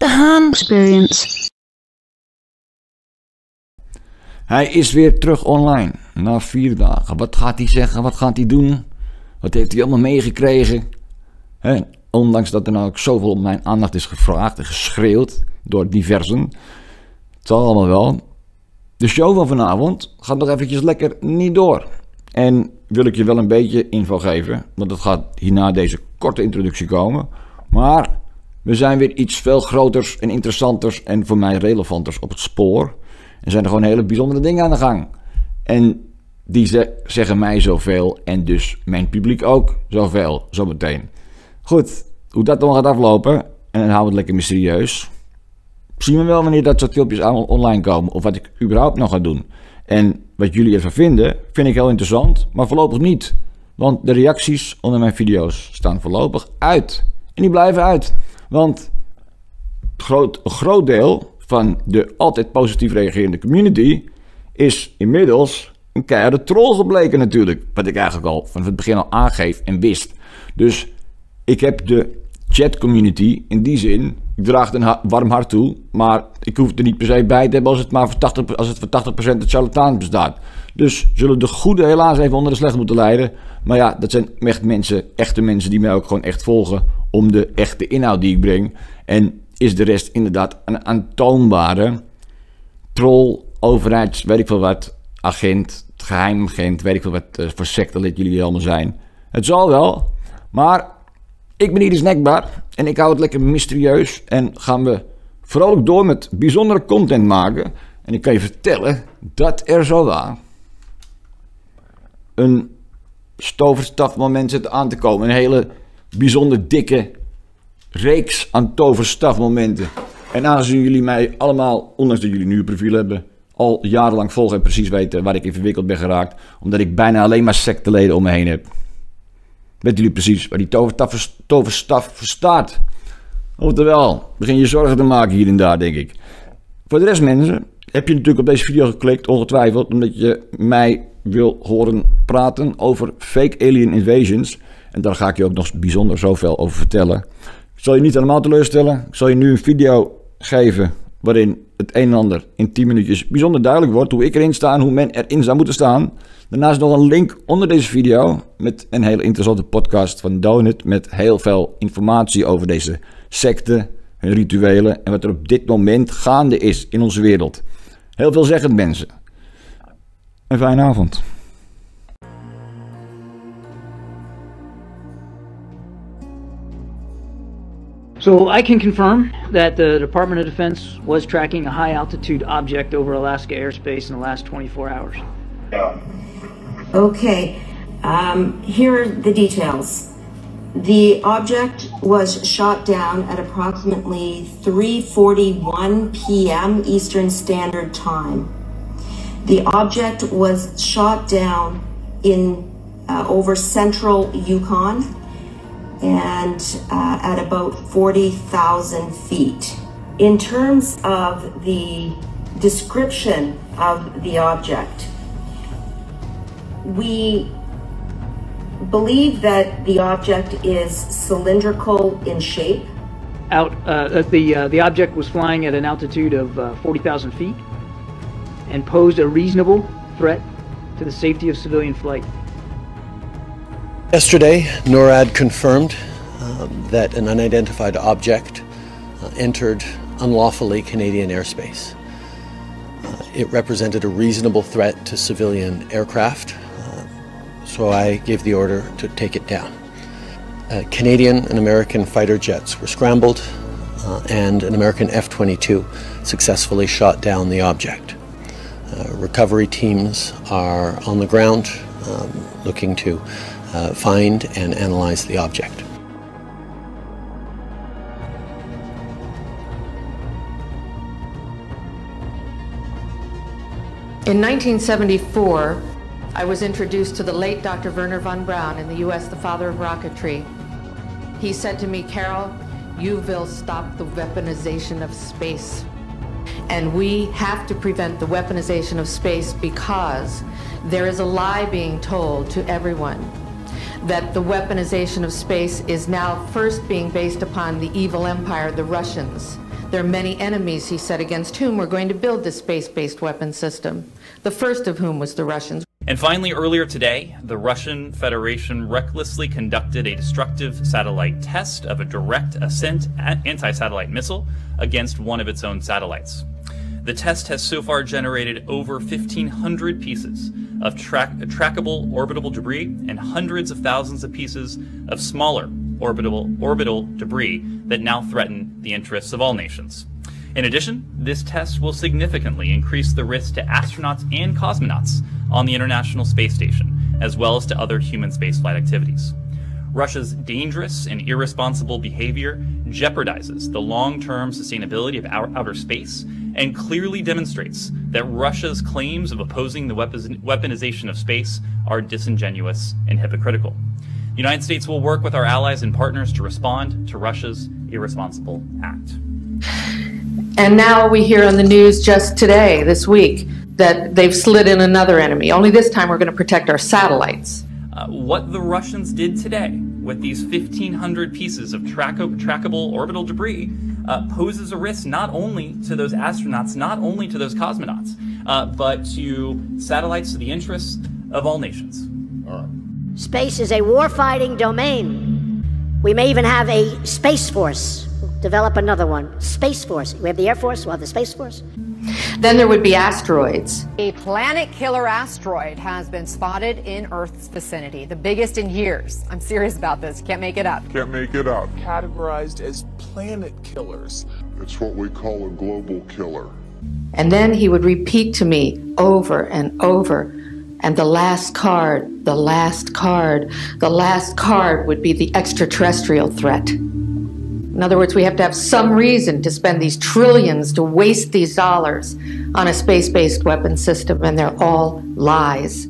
De Haan Experience. Hij is weer terug online, na 4 dagen. Wat gaat hij zeggen, wat gaat hij doen? Wat heeft hij allemaal meegekregen? Ondanks dat er nou ook zoveel op mijn aandacht is gevraagd en geschreeuwd door diversen. Het zal allemaal wel. De show van vanavond gaat nog eventjes lekker niet door. En wil ik je wel een beetje info geven, want het gaat hierna deze korte introductie komen. Maar we zijn weer iets veel groters en interessanters en voor mij relevanters op het spoor. Er zijn er gewoon hele bijzondere dingen aan de gang. En die zeggen mij zoveel en dus mijn publiek ook zoveel, zometeen. Goed, hoe dat dan gaat aflopen, en dan houden we het lekker mysterieus. Zien we wel wanneer dat soort filmpjes allemaal online komen, of wat ik überhaupt nog ga doen. En wat jullie ervan vinden, vind ik heel interessant, maar voorlopig niet. Want de reacties onder mijn video's staan voorlopig uit. En die blijven uit. Want een groot deel van de altijd positief reagerende community is inmiddels een keiharde troll gebleken natuurlijk. Wat ik eigenlijk al van het begin al aangeef en wist. Dus ik heb de chat community in die zin, ik draag een warm hart toe, maar ik hoef er niet per se bij te hebben als het maar voor 80% het charlatan bestaat. Dus zullen de goede helaas even onder de slechte moeten lijden. Maar ja, dat zijn echt mensen, echte mensen die mij ook gewoon echt volgen om de echte inhoud die ik breng. En is de rest inderdaad een aantoonbare troll, overheids, weet ik veel wat, agent, geheimagent, weet ik veel wat voor sectelid jullie allemaal zijn. Het zal wel, maar ik ben hier dus snackbar en ik hou het lekker mysterieus en gaan we vrolijk door met bijzondere content maken. En ik kan je vertellen dat er zo waar een toverstafmoment zit aan te komen. Een hele bijzonder dikke reeks aan toverstafmomenten. En aangezien jullie mij allemaal, ondanks dat jullie nu een profiel hebben, al jarenlang volgen en precies weten waar ik in verwikkeld ben geraakt, omdat ik bijna alleen maar secteleden om me heen heb. Weten jullie precies waar die toverstaf voor staat? Oftewel, begin je zorgen te maken hier en daar, denk ik. Voor de rest, mensen, heb je natuurlijk op deze video geklikt, ongetwijfeld, omdat je mij wil horen praten over fake alien invasions. En daar ga ik je ook nog bijzonder zoveel over vertellen. Ik zal je niet helemaal teleurstellen. Ik zal je nu een video geven waarin het een en ander in 10 minuutjes bijzonder duidelijk wordt. Hoe ik erin sta en hoe men erin zou moeten staan. Daarnaast nog een link onder deze video met een hele interessante podcast van Donut. Met heel veel informatie over deze secten, hun rituelen en wat er op dit moment gaande is in onze wereld. Heel veelzeggend, mensen. Een fijne avond. So I can confirm that the Department of Defense was tracking a high altitude object over Alaska airspace in the last 24 hours. Okay, here are the details. The object was shot down at approximately 3:41 p.m. Eastern Standard Time. The object was shot down in over central Yukon and at about 40,000 feet. In terms of the description of the object, we believe that the object is cylindrical in shape. The object was flying at an altitude of 40,000 feet and posed a reasonable threat to the safety of civilian flight. Yesterday, NORAD confirmed that an unidentified object entered unlawfully Canadian airspace. It represented a reasonable threat to civilian aircraft, so I gave the order to take it down. Canadian and American fighter jets were scrambled, and an American F-22 successfully shot down the object. Recovery teams are on the ground looking to find and analyze the object. In 1974, I was introduced to the late Dr. Wernher von Braun, in the US, the father of rocketry. He said to me, "Carol, you will stop the weaponization of space. And we have to prevent the weaponization of space because there is a lie being told to everyone that the weaponization of space is now first being based upon the evil empire, the Russians, There are many enemies, he said, against whom we're going to build this space-based weapon system, the first of whom was the Russians. And finally, earlier today, the Russian Federation recklessly conducted a destructive satellite test of a direct ascent anti-satellite missile against one of its own satellites. The test has so far generated over 1,500 pieces of trackable orbitable debris and hundreds of thousands of pieces of smaller orbital debris that now threaten the interests of all nations. In addition, this test will significantly increase the risk to astronauts and cosmonauts on the International Space Station, as well as to other human spaceflight activities. Russia's dangerous and irresponsible behavior jeopardizes the long-term sustainability of outer space and clearly demonstrates that Russia's claims of opposing the weaponization of space are disingenuous and hypocritical. The United States will work with our allies and partners to respond to Russia's irresponsible act. And now we hear on the news just today, this week, that they've slid in another enemy. Only this time we're going to protect our satellites. What the Russians did today with these 1,500 pieces of trackable orbital debris poses a risk not only to those astronauts, not only to those cosmonauts, but to satellites to the interests of all nations. All right. Space is a warfighting domain. We may even have a Space Force. Develop another one. Space Force. We have the Air Force, we'll have the Space Force. Then there would be asteroids. A planet-killer asteroid has been spotted in Earth's vicinity, the biggest in years. I'm serious about this. Can't make it up. Can't make it up. Categorized as planet killers. It's what we call a global killer. And then he would repeat to me over and over, and the last card, the last card, the last card would be the extraterrestrial threat. In other words, we have to have some reason to spend these trillions, to waste these dollars on a space-based weapon system, and they're all lies.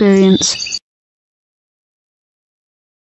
experience.